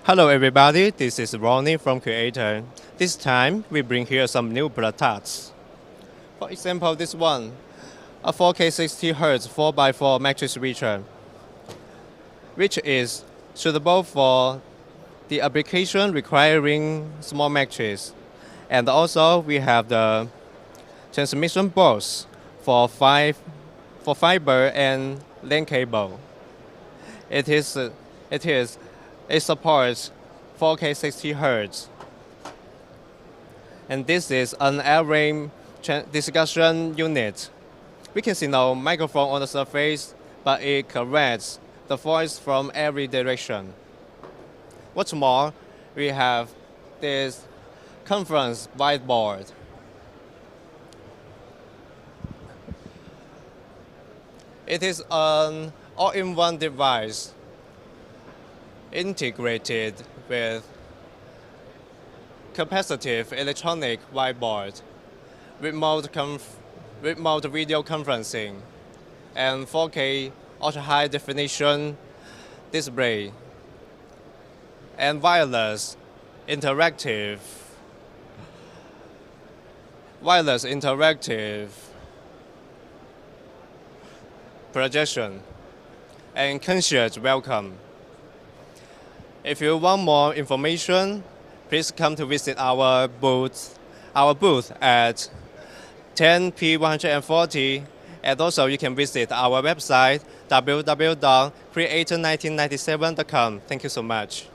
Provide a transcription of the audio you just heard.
Hello everybody, this is Ronnie from Creator. This time we bring here some new products. For example, this one, a 4K 60Hz 4x4 matrix switcher, which is suitable for the application requiring small matrix. And also we have the transmission box for fiber and LAN cable. It supports 4K 60 Hz. And this is an rAVe discussion unit. We can see no microphone on the surface, but it corrects the voice from every direction. What's more, we have this conference whiteboard. It is an all-in-one device integrated with capacitive electronic whiteboard, remote video conferencing, and 4K ultra-high definition display, and wireless interactive projection, and concierge welcome. If you want more information, please come to visit our booth at 10P140, and also you can visit our website www.creator1997.com. Thank you so much.